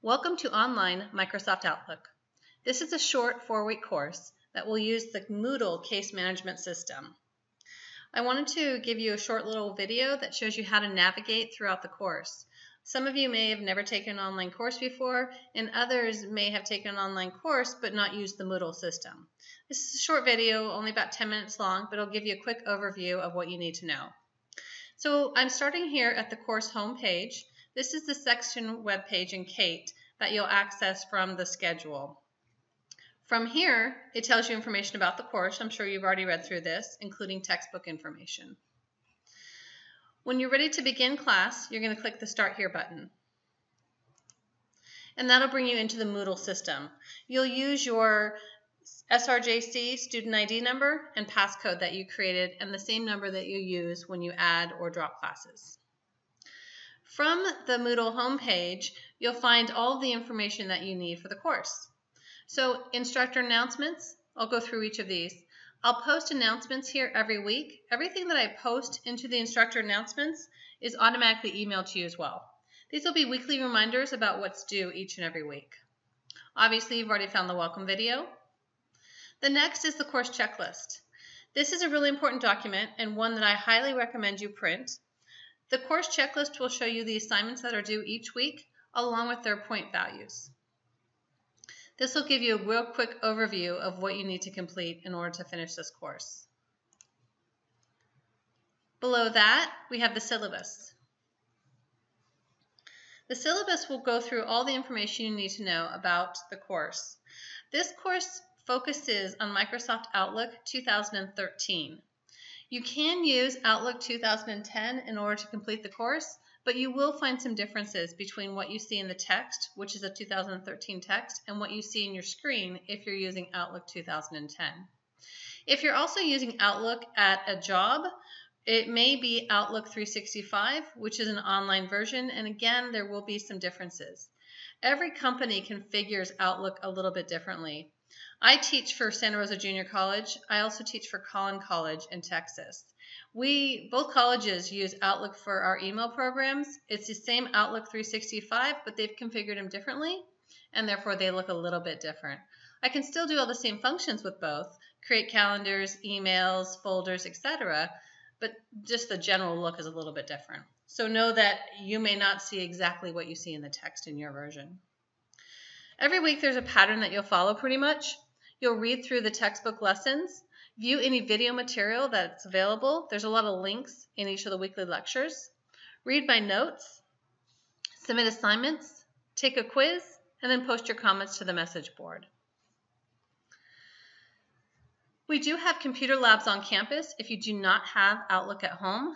Welcome to online Microsoft Outlook. This is a short 4-week course that will use the Moodle case management system. I wanted to give you a short little video that shows you how to navigate throughout the course. Some of you may have never taken an online course before, and others may have taken an online course but not used the Moodle system. This is a short video, only about 10 minutes long, but it'll give you a quick overview of what you need to know. So I'm starting here at the course home page. This is the section web page in Kate that you'll access from the schedule. From here, it tells you information about the course. I'm sure you've already read through this, including textbook information. When you're ready to begin class, you're going to click the Start Here button. And that'll bring you into the Moodle system. You'll use your SRJC student ID number and passcode that you created, and the same number that you use when you add or drop classes. From the Moodle homepage, you'll find all of the information that you need for the course. So instructor announcements, I'll go through each of these. I'll post announcements here every week. Everything that I post into the instructor announcements is automatically emailed to you as well. These will be weekly reminders about what's due each and every week. Obviously, you've already found the welcome video. The next is the course checklist. This is a really important document and one that I highly recommend you print. The course checklist will show you the assignments that are due each week, along with their point values. This will give you a real quick overview of what you need to complete in order to finish this course. Below that, we have the syllabus. The syllabus will go through all the information you need to know about the course. This course focuses on Microsoft Outlook 2013. You can use Outlook 2010 in order to complete the course, but you will find some differences between what you see in the text, which is a 2013 text, and what you see in your screen if you're using Outlook 2010. If you're also using Outlook at a job, it may be Outlook 365, which is an online version, and again, there will be some differences. Every company configures Outlook a little bit differently. I teach for Santa Rosa Junior College. I also teach for Collin College in Texas. Both colleges use Outlook for our email programs. It's the same Outlook 365, but they've configured them differently, and therefore they look a little bit different. I can still do all the same functions with both, create calendars, emails, folders, etc., but just the general look is a little bit different. So know that you may not see exactly what you see in the text in your version. Every week there's a pattern that you'll follow pretty much. You'll read through the textbook lessons, view any video material that's available. There's a lot of links in each of the weekly lectures. Read my notes, submit assignments, take a quiz, and then post your comments to the message board. We do have computer labs on campus if you do not have Outlook at home.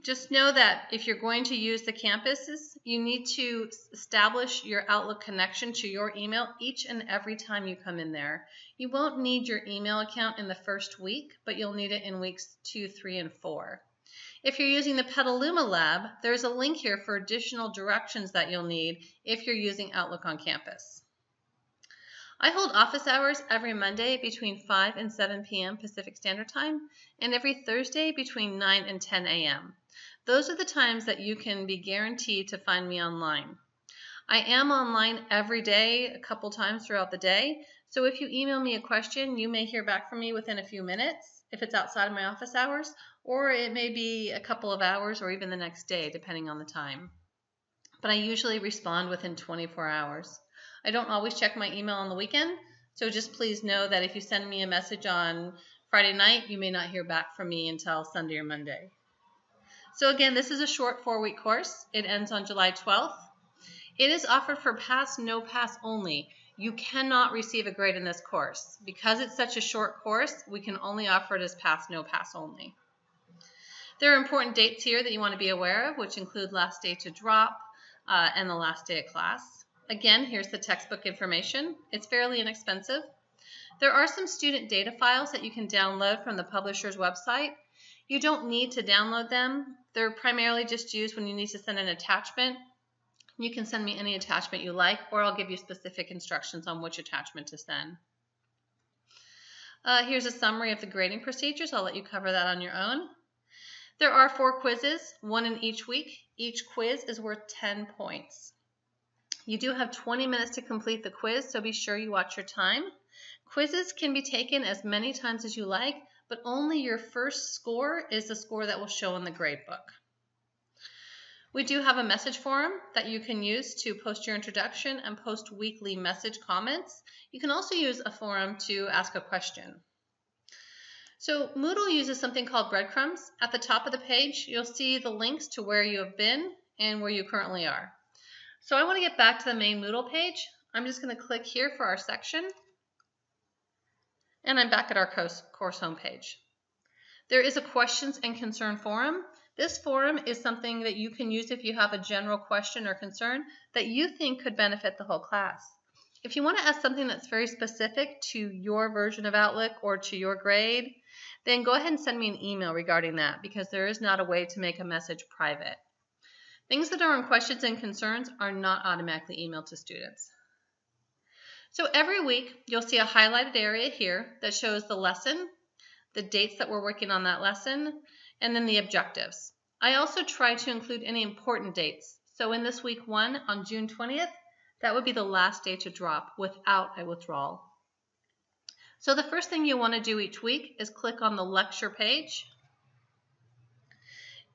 Just know that if you're going to use the campuses, you need to establish your Outlook connection to your email each and every time you come in there. You won't need your email account in the first week, but you'll need it in weeks 2, 3, and 4. If you're using the Petaluma lab, there's a link here for additional directions that you'll need if you're using Outlook on campus. I hold office hours every Monday between 5 and 7 p.m. Pacific Standard Time, and every Thursday between 9 and 10 a.m. Those are the times that you can be guaranteed to find me online. I am online every day, a couple times throughout the day, so if you email me a question, you may hear back from me within a few minutes if it's outside of my office hours, or it may be a couple of hours or even the next day, depending on the time. But I usually respond within 24 hours. I don't always check my email on the weekend, so just please know that if you send me a message on Friday night, you may not hear back from me until Sunday or Monday. So again, this is a short 4-week course. It ends on July 12th. It is offered for pass, no pass only. You cannot receive a grade in this course. Because it's such a short course, we can only offer it as pass, no pass only. There are important dates here that you want to be aware of, which include last day to drop and the last day of class. Again, here's the textbook information. It's fairly inexpensive. There are some student data files that you can download from the publisher's website. You don't need to download them. They're primarily just used when you need to send an attachment. You can send me any attachment you like, or I'll give you specific instructions on which attachment to send. Here's a summary of the grading procedures. I'll let you cover that on your own. There are 4 quizzes, one in each week. Each quiz is worth 10 points. You do have 20 minutes to complete the quiz, so be sure you watch your time. Quizzes can be taken as many times as you like, but only your first score is the score that will show in the grade book. We do have a message forum that you can use to post your introduction and post weekly message comments. You can also use a forum to ask a question. So Moodle uses something called breadcrumbs. At the top of the page, you'll see the links to where you have been and where you currently are. So I want to get back to the main Moodle page. I'm just going to click here for our section, and I'm back at our course homepage. There is a questions and concern forum. This forum is something that you can use if you have a general question or concern that you think could benefit the whole class. If you want to ask something that's very specific to your version of Outlook or to your grade, then go ahead and send me an email regarding that, because there is not a way to make a message private. Things that are on questions and concerns are not automatically emailed to students. So every week you'll see a highlighted area here that shows the lesson, the dates that we're working on that lesson, and then the objectives. I also try to include any important dates. So in this week 1 on June 20th, that would be the last day to drop without a withdrawal. So the first thing you want to do each week is click on the lecture page.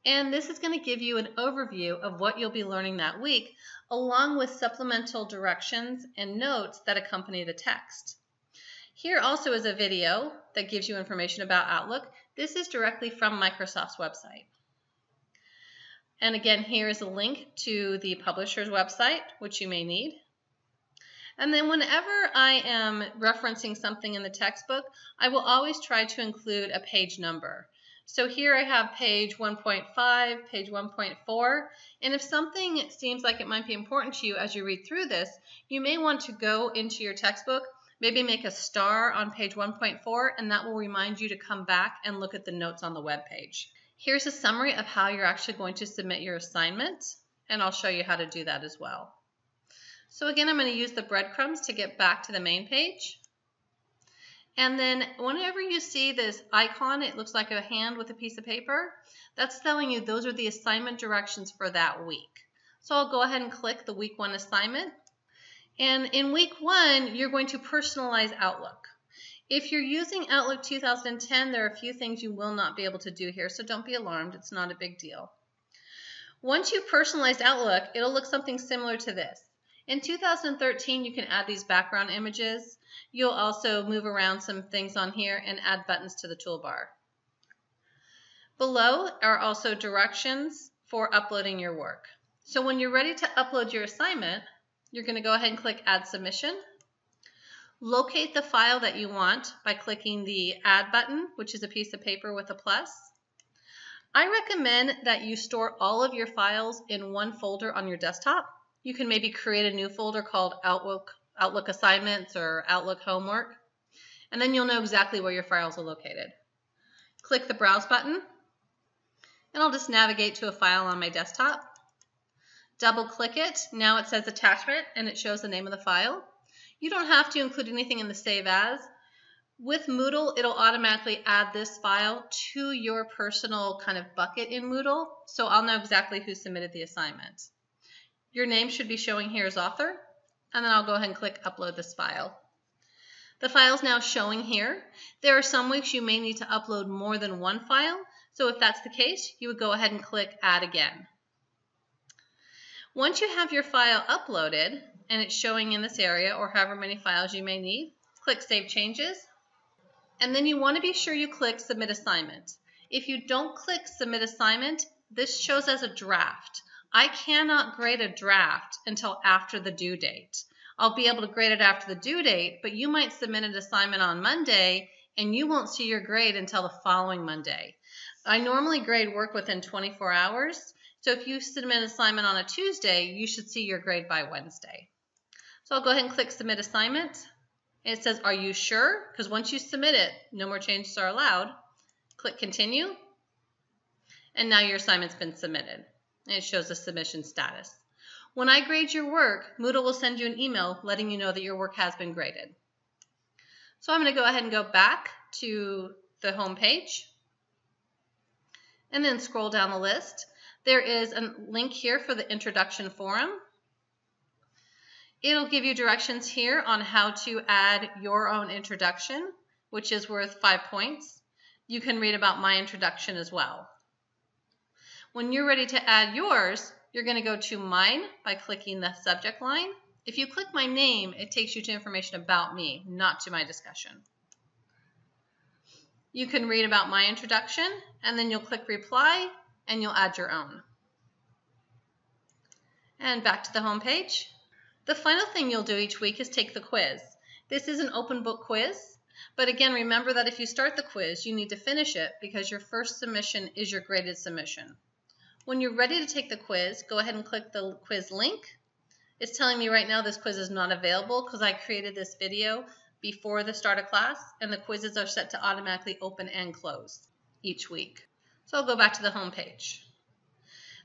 And this is going to give you an overview of what you'll be learning that week, along with supplemental directions and notes that accompany the text. Here also is a video that gives you information about Outlook. This is directly from Microsoft's website. And again, here is a link to the publisher's website, which you may need. And then whenever I am referencing something in the textbook, I will always try to include a page number. So here I have page 1.5, page 1.4, and if something seems like it might be important to you as you read through this, you may want to go into your textbook, maybe make a star on page 1.4, and that will remind you to come back and look at the notes on the web page. Here's a summary of how you're actually going to submit your assignment, and I'll show you how to do that as well. So again, I'm going to use the breadcrumbs to get back to the main page. And then whenever you see this icon, it looks like a hand with a piece of paper, that's telling you those are the assignment directions for that week. So I'll go ahead and click the week 1 assignment. And in week 1, you're going to personalize Outlook. If you're using Outlook 2010, there are a few things you will not be able to do here, so don't be alarmed. It's not a big deal. Once you've personalized Outlook, it'll look something similar to this. In 2013, you can add these background images. You'll also move around some things on here and add buttons to the toolbar. Below are also directions for uploading your work. So when you're ready to upload your assignment, you're going to go ahead and click Add Submission. Locate the file that you want by clicking the Add button, which is a piece of paper with a plus. I recommend that you store all of your files in one folder on your desktop. You can maybe create a new folder called Outlook Assignments or Outlook Homework, and then you'll know exactly where your files are located. Click the Browse button, and I'll just navigate to a file on my desktop. Double click it. Now it says Attachment, and it shows the name of the file. You don't have to include anything in the Save As. With Moodle, it'll automatically add this file to your personal kind of bucket in Moodle, so I'll know exactly who submitted the assignment. Your name should be showing here as author, and then I'll go ahead and click Upload this file. The file is now showing here. There are some weeks you may need to upload more than one file, so if that's the case, you would go ahead and click Add Again. Once you have your file uploaded, and it's showing in this area, or however many files you may need, click Save Changes, and then you want to be sure you click Submit Assignment. If you don't click Submit Assignment, this shows as a draft. I cannot grade a draft until after the due date. I'll be able to grade it after the due date, but you might submit an assignment on Monday and you won't see your grade until the following Monday. I normally grade work within 24 hours, so if you submit an assignment on a Tuesday, you should see your grade by Wednesday. So I'll go ahead and click Submit Assignment. And it says, are you sure? Because once you submit it, no more changes are allowed. Click Continue, and now your assignment's been submitted. And it shows the submission status. When I grade your work, Moodle will send you an email letting you know that your work has been graded. So I'm going to go ahead and go back to the home page and then scroll down the list. There is a link here for the introduction forum. It'll give you directions here on how to add your own introduction, which is worth 5 points. You can read about my introduction as well. When you're ready to add yours, you're going to go to Mine by clicking the subject line. If you click my name, it takes you to information about me, not to my discussion. You can read about my introduction, and then you'll click Reply, and you'll add your own. And back to the home page. The final thing you'll do each week is take the quiz. This is an open book quiz, but again, remember that if you start the quiz, you need to finish it because your first submission is your graded submission. When you're ready to take the quiz, go ahead and click the quiz link. It's telling me right now this quiz is not available because I created this video before the start of class, and the quizzes are set to automatically open and close each week. So I'll go back to the home page.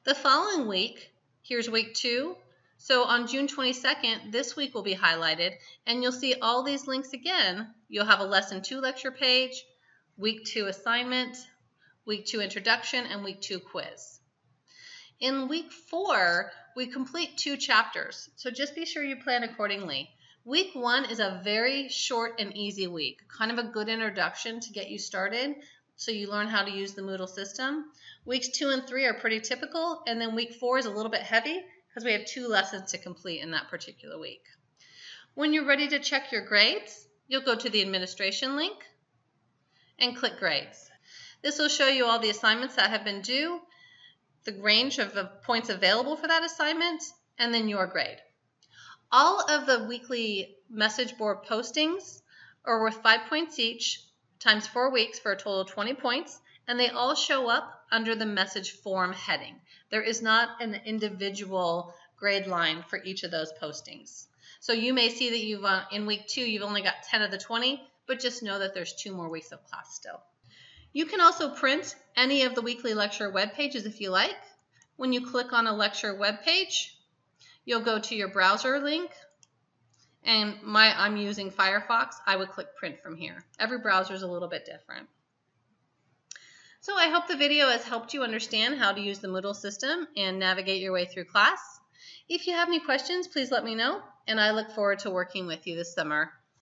The following week, here's week 2. So on June 22nd, this week will be highlighted, and you'll see all these links again. You'll have a lesson 2 lecture page, week 2 assignment, week 2 introduction, and week 2 quiz. In week 4, we complete 2 chapters, so just be sure you plan accordingly. Week 1 is a very short and easy week, kind of a good introduction to get you started so you learn how to use the Moodle system. Weeks 2 and 3 are pretty typical, and then week 4 is a little bit heavy because we have 2 lessons to complete in that particular week. When you're ready to check your grades, you'll go to the administration link and click Grades. This will show you all the assignments that have been due, the range of the points available for that assignment, and then your grade. All of the weekly message board postings are worth 5 points each, times 4 weeks for a total of 20 points, and they all show up under the message form heading. There is not an individual grade line for each of those postings. So you may see that you've in week 2 you've only got 10 of the 20, but just know that there's 2 more weeks of class still. You can also print any of the weekly lecture web pages if you like. When you click on a lecture web page, you'll go to your browser link, and I'm using Firefox. I would click print from here. Every browser is a little bit different. So I hope the video has helped you understand how to use the Moodle system and navigate your way through class. If you have any questions, please let me know, and I look forward to working with you this summer.